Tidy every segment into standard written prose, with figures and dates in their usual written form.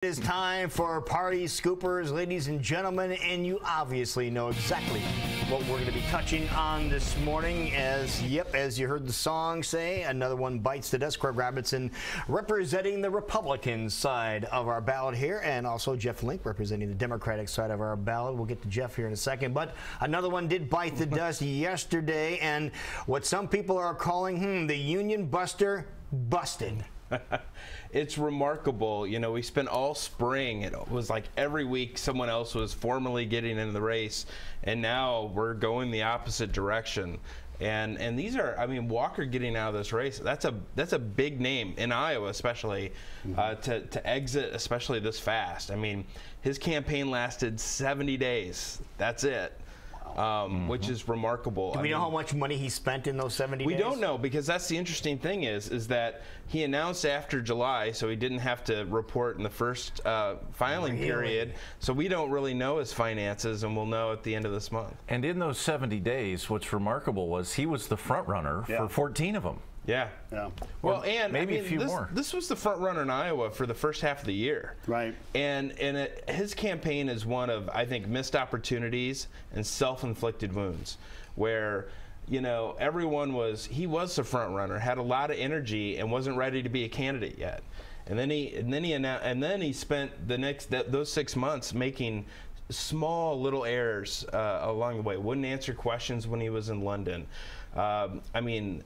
It is time for Party Scoopers, ladies and gentlemen, and you obviously know exactly what we're going to be touching on this morning. As you heard the song say, another one bites the dust. Craig Robinson representing the Republican side of our ballot here, and also Jeff Link representing the Democratic side of our ballot. We'll get to Jeff here in a second, but another one did bite the dust yesterday, and what some people are calling the Union Buster busted. It's remarkable. You know, we spent all spring, it was like every week someone else was formally getting into the race, and now we're going the opposite direction. And these are, I mean, Walker getting out of this race, that's a big name in Iowa, especially to exit, especially this fast. I mean, his campaign lasted 70 days. That's it. Which is remarkable. Do we know how much money he spent in those 70 days? We don't know, because that's the interesting thing is that he announced after July, so he didn't have to report in the first filing period. So we don't really know his finances, and we'll know at the end of this month. And in those 70 days, what's remarkable was he was the front runner for 14 of them. Yeah. Well, and maybe a few more. This was the front runner in Iowa for the first half of the year. Right. And his campaign is one of, I think, missed opportunities and self-inflicted wounds, where, you know, he was the front runner, had a lot of energy, and wasn't ready to be a candidate yet. And then he spent those 6 months making small little errors along the way. Wouldn't answer questions when he was in London. I mean,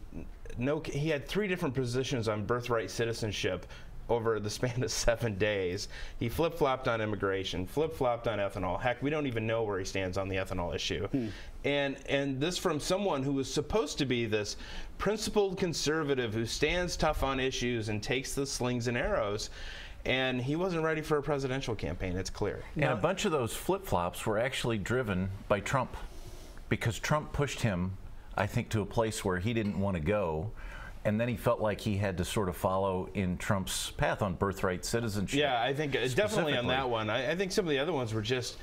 he had 3 different positions on birthright citizenship over the span of 7 days. He flip-flopped on immigration, flip-flopped on ethanol. Heck, we don't even know where he stands on the ethanol issue. And this from someone who was supposed to be this principled conservative who stands tough on issues and takes the slings and arrows. And he wasn't ready for a presidential campaign, it's clear. And a bunch of those flip-flops were actually driven by Trump, because Trump pushed him, I think, to a place where he didn't want to go, and then he felt like he had to sort of follow in Trump's path on birthright citizenship. Yeah, I think definitely on that one. I think some of the other ones were just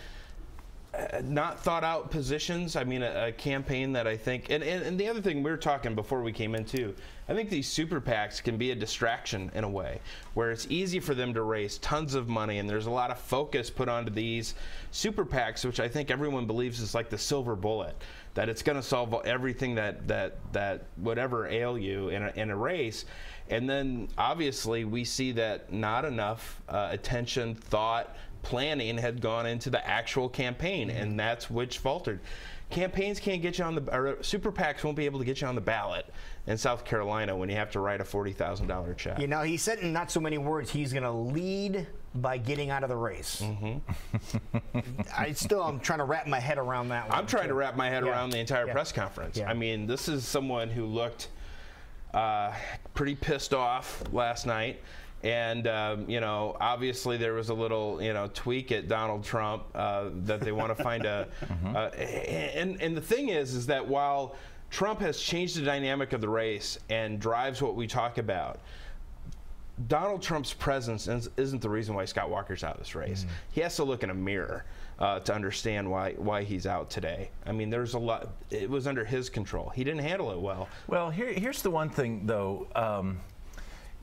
not thought out positions. I mean, a campaign that I think, and the other thing we were talking before we came in too, I think these super PACs can be a distraction in a way, where it's easy for them to raise tons of money, and there's a lot of focus put onto these super PACs, which I think everyone believes is like the silver bullet, that it's going to solve everything that would ever ail you in a race. And then obviously we see that not enough attention, thought, planning had gone into the actual campaign, and that's which faltered. Campaigns can't get you on or super PACs won't be able to get you on the ballot in South Carolina when you have to write a $40,000 check. You know, he said in not so many words he's going to lead by getting out of the race. I'm trying to wrap my head around that one. I'm trying to wrap my head around the entire press conference. I mean, this is someone who looked pretty pissed off last night. And, you know, obviously there was a little, you know, tweak at Donald Trump that they want to find and the thing is that while Trump has changed the dynamic of the race and drives what we talk about, Donald Trump's presence isn't the reason why Scott Walker's out of this race. He has to look in a mirror to understand why he's out today. I mean, there's a lot. It was under his control. He didn't handle it well. Well, here's the one thing, though.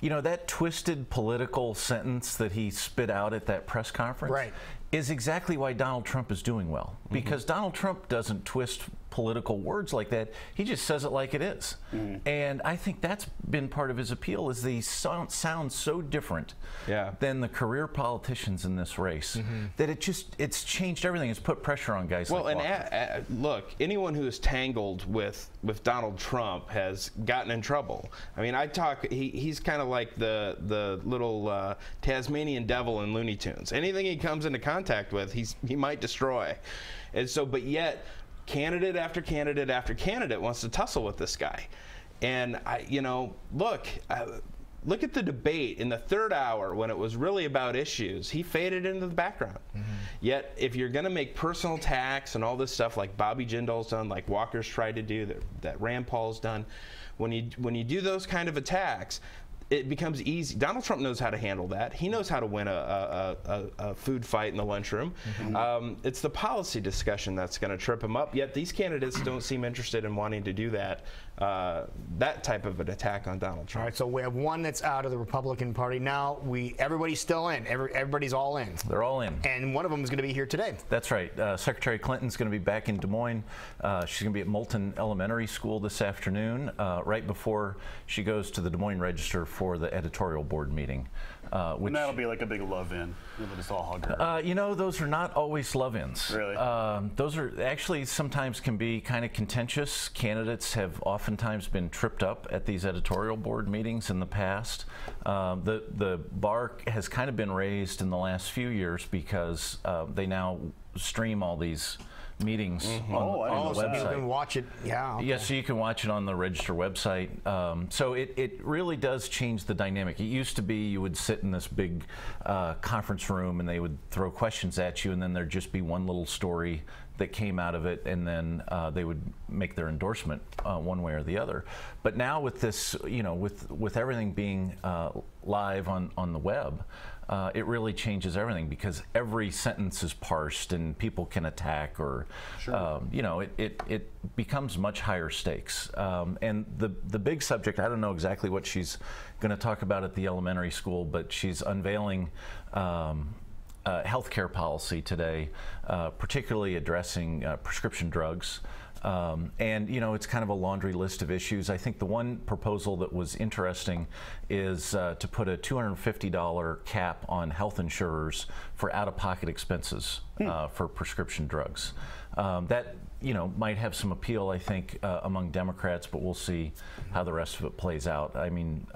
You know, that twisted political sentence that he spit out at that press conference is exactly why Donald Trump is doing well. Because Donald Trump doesn't twist political words like that. He just says it like it is. And I think that's been part of his appeal, is they sound so different than the career politicians in this race that it's changed everything. It's put pressure on guys like Walker. And look, anyone who is tangled with Donald Trump has gotten in trouble. I mean, he's kind of like the little Tasmanian devil in Looney Tunes. Anything he comes into contact with, he might destroy. And so, but yet, candidate after candidate after candidate wants to tussle with this guy. And you know, look at the debate in the 3rd hour when it was really about issues. He faded into the background. Yet, if you're going to make personal attacks and all this stuff like Bobby Jindal's done, like Walker's tried to do, that Rand Paul's done, when you do those kind of attacks, it becomes easy. Donald Trump knows how to handle that. He knows how to win a food fight in the lunchroom. It's the policy discussion that's going to trip him up, yet these candidates don't seem interested in wanting to do that that type of an attack on Donald Trump. All right, so we have one that's out of the Republican Party now. Everybody's still in. Everybody's all in. They're all in. And one of them is going to be here today. That's right. Secretary Clinton's going to be back in Des Moines. She's going to be at Moulton Elementary School this afternoon, right before she goes to the Des Moines Register for the editorial board meeting. And that'll be like a big love-in. You'll just all hug her. You know, those are not always love-ins. Really? Those are actually sometimes can be kind of contentious. Candidates have oftentimes been tripped up at these editorial board meetings in the past. The bar has kind of been raised in the last few years because they now stream all these meetings on the so website. you can watch it. Yeah. Okay. Yes, so you can watch it on the Register website. So it really does change the dynamic. It used to be you would sit in this big conference room and they would throw questions at you, and then there'd just be one little story that came out of it, and then they would make their endorsement one way or the other. But now with this, you know, with everything being live on the web, it really changes everything, because every sentence is parsed and people can attack, or you know, it becomes much higher stakes. And the big subject, I don't know exactly what she's going to talk about at the elementary school, but she's unveiling healthcare policy today, particularly addressing prescription drugs. And, you know, it's kind of a laundry list of issues. I think the one proposal that was interesting is to put a $250 cap on health insurers for out-of-pocket expenses for prescription drugs. That, you know, might have some appeal, I think, among Democrats, but we'll see how the rest of it plays out. I mean,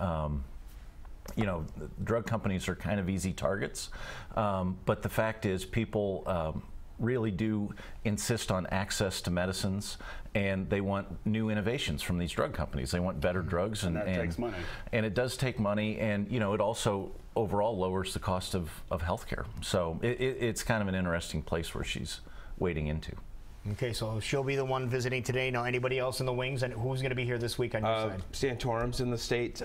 you know, drug companies are kind of easy targets, but the fact is people really do insist on access to medicines, and they want new innovations from these drug companies. They want better drugs, and that takes money. And it does take money, and you know, it also overall lowers the cost of healthcare. So it's kind of an interesting place where she's wading into. Okay, so she'll be the one visiting today. Now, anybody else in the wings, and who's going to be here this week on your side? Santorum's in the state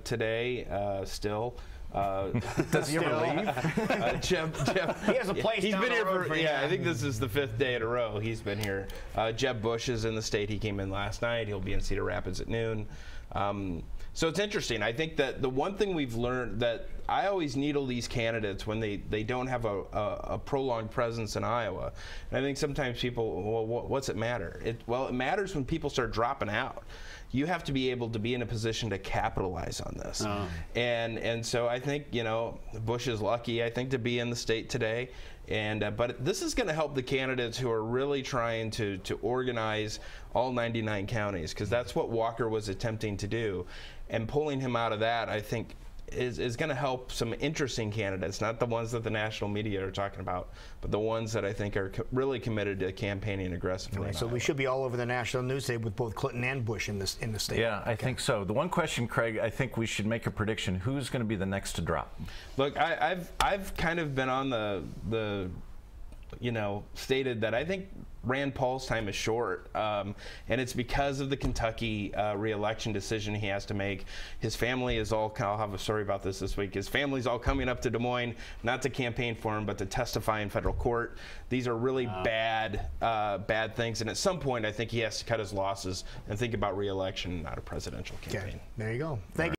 today, still. Does he ever leave? Jeff, he has a place. He's down been the here road for I think this is the 5th day in a row he's been here. Jeb Bush is in the state. He came in last night. He'll be in Cedar Rapids at noon. So it's interesting. I think that the one thing we've learned, that I always needle these candidates when they don't have a prolonged presence in Iowa. And I think sometimes people, well, what's it matter? Well, it matters when people start dropping out. You have to be able to be in a position to capitalize on this. And so I think, you know, Bush is lucky, I think, to be in the state today. And but this is going to help the candidates who are really trying to organize all 99 counties, because that's what Walker was attempting to do. And pulling him out of that, I think, is going to help some interesting candidates, not the ones that the national media are talking about, but the ones that I think are really committed to campaigning aggressively. Right, so we should be all over the national news today with both Clinton and Bush in the state. Yeah, I think so. The one question, Craig, I think we should make a prediction. Who's going to be the next to drop? Look, I've kind of been on the you know, stated that I think Rand Paul's time is short, and it's because of the Kentucky re-election decision he has to make. His family is all, I'll have a story about this week, his family's all coming up to Des Moines, not to campaign for him, but to testify in federal court. These are really bad things, and at some point I think he has to cut his losses and think about re-election, not a presidential campaign. Okay. There you go. Thank you.